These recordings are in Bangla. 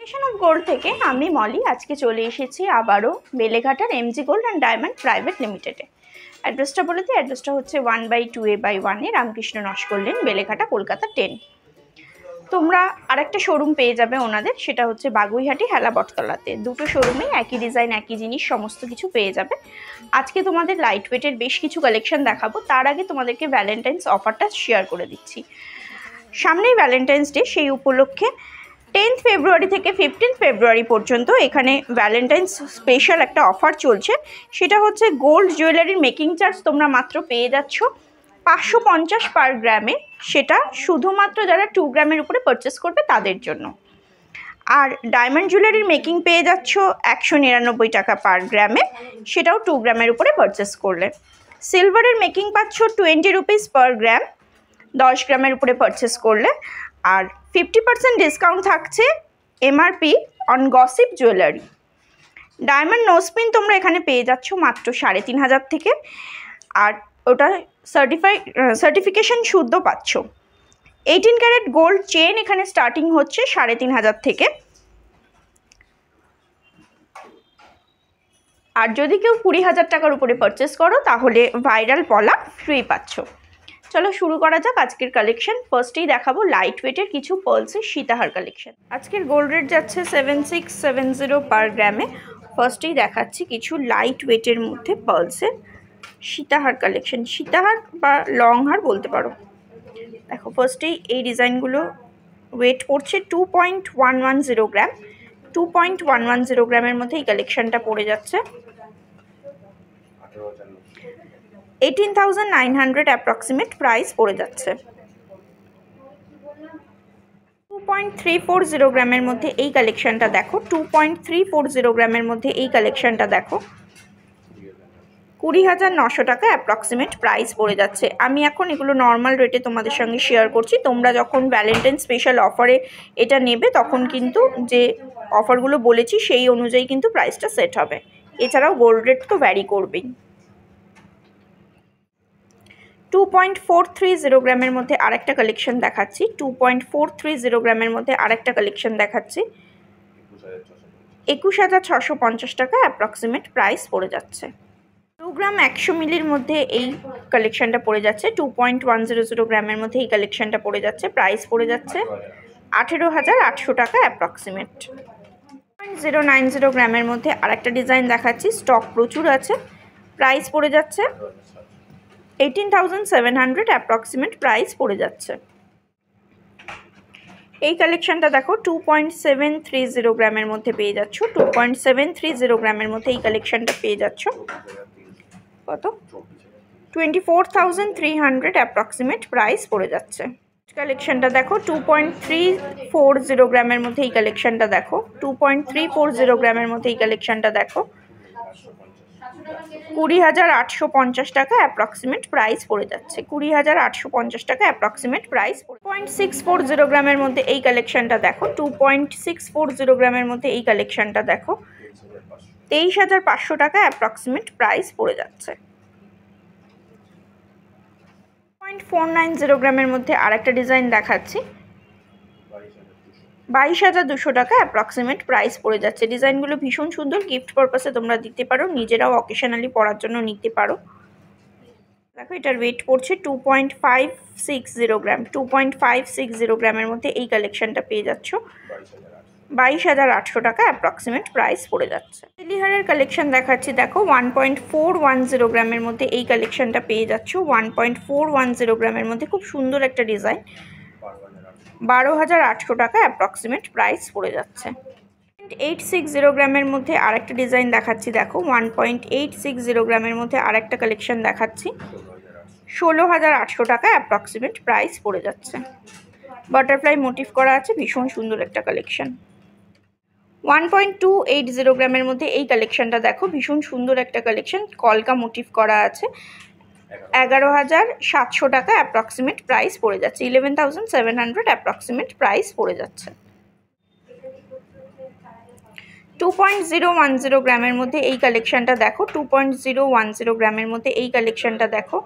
ফ্যাশন অফ গোল্ড থেকে আমি মলি আজকে চলে এসেছি আবারও বেলেঘাটার MG gold and diamond private লিমিটেডে। অ্যাড্রেসটা বলে দিই, অ্যাড্রেসটা হচ্ছে 1/2A/1 রামকৃষ্ণ নস্কর লেন, বেলেঘাটা, কলকাতা 10। তোমরা আরেকটা শোরুম পেয়ে যাবে ওনাদের, সেটা হচ্ছে বাগুইহাটি হেলা বটতলাতে। দুটো শোরুমেই একই ডিজাইন, একই জিনিস, সমস্ত কিছু পেয়ে যাবে। আজকে তোমাদের লাইট ওয়েটের বেশ কিছু কালেকশন দেখাবো। তার আগে তোমাদেরকে ভ্যালেন্টাইন্স অফারটা শেয়ার করে দিচ্ছি। সামনেই ভ্যালেন্টাইন্স ডে, সেই উপলক্ষে 10th ফেব্রুয়ারি থেকে 15th ফেব্রুয়ারি পর্যন্ত এখানে ভ্যালেন্টাইন্স স্পেশাল একটা অফার চলছে। সেটা হচ্ছে গোল্ড জুয়েলারির মেকিং চার্জ তোমরা মাত্র পেয়ে যাচ্ছ 550 পার গ্রামে, সেটা শুধুমাত্র যারা 2 গ্রামের উপরে পারচেস করবে তাদের জন্য। আর ডায়মন্ড জুয়েলারির মেকিং পেয়ে যাচ্ছ 199 টাকা পার গ্রামে, সেটাও 2 গ্রামের উপরে পারচেস করলে। সিলভারের মেকিং পাচ্ছ 20 রুপিস পার গ্রাম 10 গ্রামের উপরে পারচেস করলে। আর 50% ডিসকাউন্ট থাকছে MRP on gossip jewellery. Diamond nose pin তোমরা এখানে পেয়ে যাচ্ছ মাত্র 3500 থেকে, আর ওটা সার্টিফিকেশন শুদ্ধ পাচ্ছ। 18 ক্যারেট গোল্ড চেন এখানে স্টার্টিং হচ্ছে 3500 থেকে। আর যদি কেউ 20,000 টাকার উপরে পারচেস করো তাহলে ভাইরাল পলা ফ্রি পাচ্ছ। চলো শুরু করা যাক আজকের কালেকশন। ফার্স্টেই দেখাবো লাইট ওয়েটের কিছু পার্লসের সীতাহার কালেকশন। আজকের গোল্ড রেট যাচ্ছে 7670 পার গ্রামে। ফার্স্টেই দেখাচ্ছি কিছু লাইট ওয়েটের মধ্যে পার্লসের সীতাহার কালেকশন, সীতাহার বা লং হার বলতে পারো। দেখো ফার্স্টেই এই ডিজাইনগুলো ওয়েট পড়ছে 2.110 গ্রাম। 2.110 গ্রামের মধ্যে এই কালেকশনটা পড়ে যাচ্ছে 18,900 অ্যাপ্রক্সিমেট প্রাইস পড়ে যাচ্ছে। 2.340 গ্রামের মধ্যে এই কালেকশনটা দেখো। 2.340 গ্রামের মধ্যে এই কালেকশনটা দেখো 20,900 টাকা অ্যাপ্রক্সিমেট প্রাইস পড়ে যাচ্ছে। আমি এখন এগুলো নর্মাল রেটে তোমাদের সঙ্গে শেয়ার করছি। তোমরা যখন ভ্যালেন্টাইন স্পেশাল অফারে এটা নেবে তখন কিন্তু যে অফারগুলো বলেছি সেই অনুযায়ী কিন্তু প্রাইসটা সেট হবে। এছাড়াও গোল্ড রেট তো ভ্যারি করবেই। 2.430 গ্রামের মধ্যে আরেকটা কালেকশন দেখাচ্ছি। 2.430 গ্রামের মধ্যে আরেকটা কালেকশন দেখাচ্ছি 21,650 টাকা অ্যাপ্রক্সিমেট প্রাইস পড়ে যাচ্ছে। 2 গ্রাম 100 মিলির মধ্যে এই কালেকশনটা পড়ে যাচ্ছে। 2.100 গ্রামের মধ্যে এই কালেকশনটা পড়ে যাচ্ছে, প্রাইস পড়ে যাচ্ছে 18,800 টাকা অ্যাপ্রক্সিমেট। 090 গ্রামের মধ্যে আরেকটা ডিজাইন দেখাচ্ছি, স্টক প্রচুর আছে, প্রাইস পড়ে যাচ্ছে 18,700 অ্যাপ্রক্সিমেট প্রাইস পড়ে যাচ্ছে। এই কালেকশনটা দেখো 2.730 গ্রামের মধ্যে পেয়ে যাচ্ছ। 2.730 গ্রামের মধ্যে এই কালেকশনটা পেয়ে যাচ্ছ কত 24,300 অ্যাপ্রক্সিমেট প্রাইস পড়ে যাচ্ছে। কালেকশনটা দেখো 2.340 গ্রামের মধ্যে এই কালেকশনটা দেখো 2.340 গ্রামের মধ্যে এই কালেকশনটা দেখো 20,850 টাকা অ্যাপ্রক্সিমেট প্রাইস পড়ে যাচ্ছে। 20,850 টাকা অ্যাপ্রক্সিমেট প্রাইস। 2.640 গ্রামের মধ্যে এই কালেকশনটা দেখো 2.640 গ্রামের মধ্যে এই কালেকশনটা দেখো 23,500 টাকা অ্যাপ্রক্সিমেট প্রাইস পড়ে যাচ্ছে। 2.490 গ্রামের মধ্যে আরেকটা ডিজাইন দেখাচ্ছি 22,200 টাকা অ্যাপ্রক্সিমেট প্রাইস পড়ে যাচ্ছে। ডিজাইনগুলো ভীষণ সুন্দর, গিফট পারপাসে তোমরা দিতে পারো, নিজেরাও অকেশনালি পরার জন্য নিতে পারো। দেখো এটার ওয়েট পড়ছে 2.560 গ্রাম। 2.560 গ্রামের মধ্যে এই কালেকশনটা পেয়ে যাচ্ছ 22,800 টাকা অ্যাপ্রক্সিমেট প্রাইস পড়ে যাচ্ছে। সিলিহারের কালেকশন দেখাচ্ছি দেখো 1.410 গ্রামের মধ্যে এই কালেকশনটা পেয়ে যাচ্ছ 1.410 গ্রামের মধ্যে খুব সুন্দর একটা ডিজাইন 12,800 টাকা অ্যাপ্রক্সিমেট প্রাইস পড়ে যাচ্ছে। 860 গ্রামের মধ্যে আরেকটা ডিজাইন দেখাচ্ছি দেখো 1.860 গ্রামের মধ্যে আরেকটা কালেকশন দেখাচ্ছি 16,800 টাকা অ্যাপ্রক্সিমেট প্রাইস পড়ে যাচ্ছে। বাটারফ্লাই মোটিভ করা আছে, ভীষণ সুন্দর একটা কালেকশন। 1.280 গ্রামের মধ্যে এই কালেকশনটা দেখো, ভীষণ সুন্দর একটা কালেকশন, কলকা মোটিভ করা আছে 11,700 টাকা অ্যাপ্রক্সিমেট প্রাইস পড়ে যাচ্ছে। 11,700 অ্যাপ্রক্সিমেট প্রাইস পড়ে যাচ্ছে। 2.010 গ্রামের মধ্যে এই কালেকশনটা দেখো 2.010 গ্রামের মধ্যে এই কালেকশনটা দেখো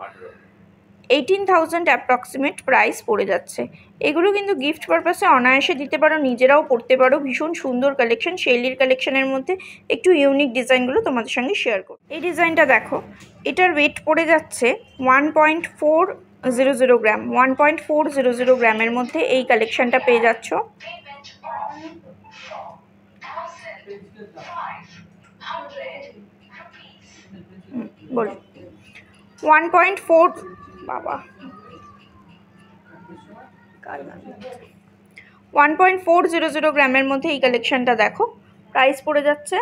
18,000 অ্যাপ্রক্সিমেট প্রাইস পড়ে যাচ্ছে। এগুলো কিন্তু গিফট পারপাসে অনায়াসে দিতে পারো, নিজেরাও পরতে পারো। ভীষণ সুন্দর কালেকশন, শেলির কালেকশনের মধ্যে একটু ইউনিক ডিজাইনগুলো তোমাদের সঙ্গে শেয়ার করো। এই ডিজাইনটা দেখো, এটার ওয়েট পড়ে যাচ্ছে 1.400 গ্রাম। 1.400 গ্রামের মধ্যে এই কালেকশনটা পেয়ে যাচ্ছ। বল 1.4 বাবা 1.400 গ্রামের মধ্যে এই কালেকশনটা দেখো, প্রাইস পড়ে যাচ্ছে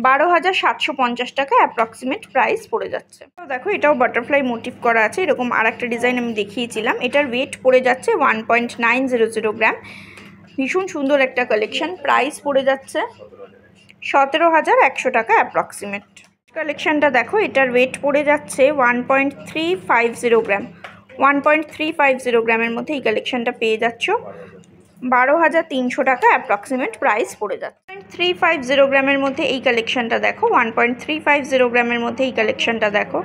12,750 টাকা অ্যাপ্রক্সিমেট প্রাইস পড়ে যাচ্ছে। দেখো এটাও বাটারফ্লাই মোটিভ করা আছে, এরকম আর একটা ডিজাইন আমি দেখিয়েছিলাম। এটার ওয়েট পড়ে যাচ্ছে 1.900 গ্রাম। ভীষণ সুন্দর একটা কালেকশন, প্রাইস পড়ে যাচ্ছে 17,100 টাকা অ্যাপ্রক্সিমেট। কালেকশনটা দেখো, এটার ওয়েট পড়ে যাচ্ছে 1.350 গ্রাম। 1.350 গ্রামের মধ্যে এই কালেকশনটা পেয়ে যাচ্ছ 12,300 টাকা অ্যাপ্রক্সিমেট প্রাইস পড়ে যাচ্ছে। 350 গ্রামের মধ্যে এই কালেকশনটা দেখো, 1.350 গ্রামের মধ্যে এই কালেকশনটা দেখো,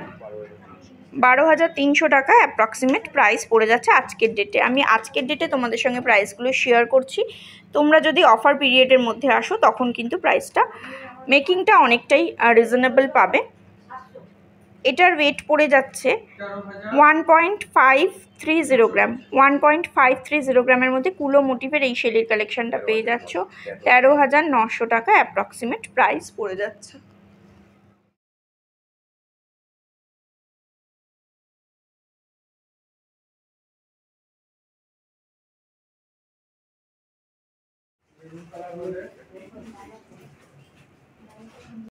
12,300 টাকা অ্যাপ্রক্সিমেট প্রাইস পড়ে যাচ্ছে আজকের ডেটে। আমি আজকের ডেটে তোমাদের সঙ্গে প্রাইসগুলো শেয়ার করছি। তোমরা যদি অফার পিরিয়ডের মধ্যে আসো তখন কিন্তু প্রাইসটা মেকিংটা অনেকটাই রিজনেবল পাবে। এটার ওয়েট পড়ে যাচ্ছে 1.530 গ্রাম। 1.530 গ্রামের মধ্যে কুলো মোটিভের এই শেলির কালেকশনটা পেয়ে যাচ্ছ 13,900 টাকা অ্যাপ্রক্সিমেট প্রাইস পড়ে যাচ্ছে।